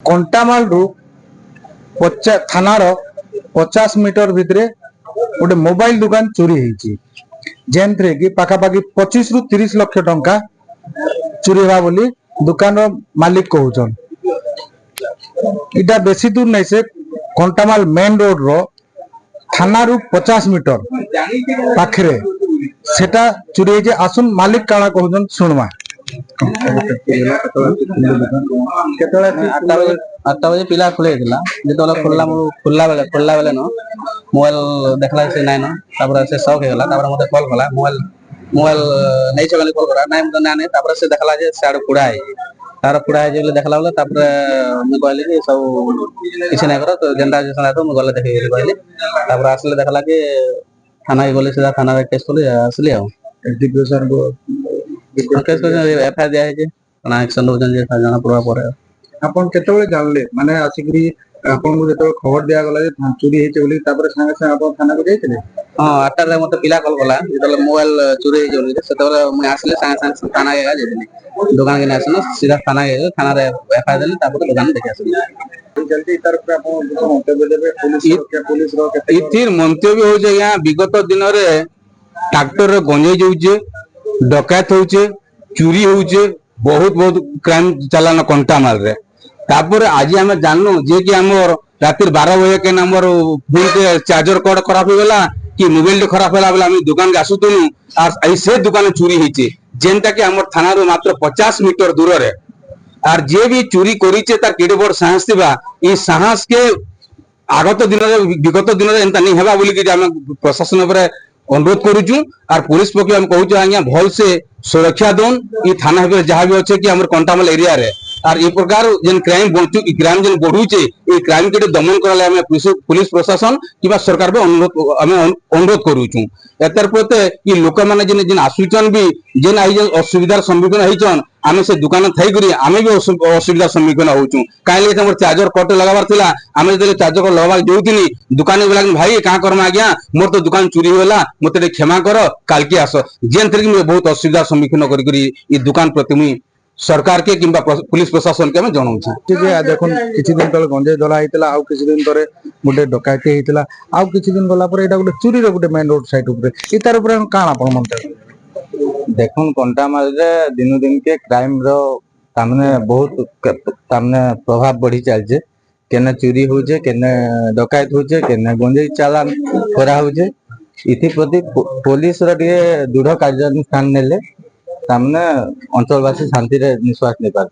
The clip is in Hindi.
कंटामाल थानार 50 मीटर भितर गोटे मोबाइल दुकान चोरी होती जेनथरे कि पाखापाखि 25 रु 30 लाख टंका चोरी हुआ बोली दुकान मालिक कहउछन। इटा बेसी दूर नहीं से कंटामाल मेन रोड रो थाना रु 50 मीटर पाखरे सेटा चोरी होइजे। आसुन मालिक काना कहउछन सुनवा। 8टा बजे पिला खुले जो खोलला बेले न मोबाइल देखला से नाइन तापर से शौक हेगला तापर मते कॉल कला मोबाइल नहीं चलनी कॉल करा नाइ मते ना तापर से देखला जे साड पुड़ा है तार पुड़ा है जे देखला बोले तापर मैं कहली कि सब किछ नै करो तो जेंदा जे सना तो मैं गले देखि गेली कहली तापर आसले देखला कि थाना के गले सीधा थाना रे केस करले आसली आ एग्जीक्यूशन को केस को एफआईआर दिया है जे थाना एक्शन होजन जे जाना पड़वा पड़े। आपन केतबेले जानले माने आसिकरी आपन को जेतो खबर दिया गला जे चोरी हेचे बोली तापर संगे संगे आपन थाना को जाइतले। हां 8टा रे मते पिला कॉल कला जेतले मोबाइल चोरी हेचे बोली सेतबेले मैं आसले संगे संगे थाना गेगा जेतली दुकान के नासना सीधा थाना गेगा थाना रे एफआईआर देले तापर दुकान देखि आसली जल्दी तार पे आपन मंतव्य देबे पुलिस रो के इथिर मंतव्य हो जे या विगत दिन रे ट्रैक्टर रे गंजे जाउचे डकैत होउचे चोरी होउचे बहुत बहुत क्राइम चलाना कंटामाल रे तापर आज हम जाननु जे कि हमर रात 12 बजे के नंबर फोन के चार्जर कोड खराब हो गेला कि मोबाइल खराब होला बेला हम दुकान के आसुतनु और ऐसे दुकान चोरी हिचे जेनटा कि हमर थाना रो मात्र 50 मीटर दूर रे और जे भी चोरी करिचे तार केडे बड़ साहस थिबा ई साहस के आगत दिन रे विगत दिन रे एंता नहीं हेबा बोली कि हम प्रशासन ऊपर अनुरोध करूछु और पुलिस पक्ष हम कहूछु आज्ञा भल से सुरक्षा दोन ई थाना पे जहां भी अच्छे कि हमर कंटामाल एरिया रे और ई प्रकार जेन क्राइम बनचु ई क्राइम जेन बढ़ुचे ई क्राइम के दमन करले हम पुलिस प्रशासन किबा सरकार पे अनुरोध करूछु। एतर प्रते ई लोक माने जेन जेन आसुचन भी जेन आई जेन असुविधार सम्मुखीन होइचन आमे से दुकान थाई करी आमे भी असुविधार सम्मुखीन होउछु काइले हमर चार्जर कट लगाबार थिला आमे जे चार्जर को लगाबार जोतिनी दुकान वाला भाई का करम आज्ञा मोर तो दुकान चोरी होला मते क्षमा कर काल की आस जेन थरी मैं बहुत असुविधार सम्मुखीन करी ई दुकान प्रति मुई सरकार के किंबा पुलिस प्रशासन के मैं जणाउ छी जे देखन किछि दिन तले गंजे धला हितला आ किछि दिन तरे गुटे डकैती हितला आ किछि दिन गला पर एटा गुटे चोरी रे गुटे मेन रोड साइड ऊपर ई तार ऊपर काना अपन मंतव्य देखन कंटामाल रे दिन दिन के क्राइम रो सामने बहुत सामने प्रभाव बढ़ी चलजे केने चोरी होजे केने डकैत होजे केने गंजे चालान करा होजे इति प्रति पुलिस रो के दृढ़ कार्यानुष्ठान नेले सामने अंचलवासी शांति रे निश्वास नै पार।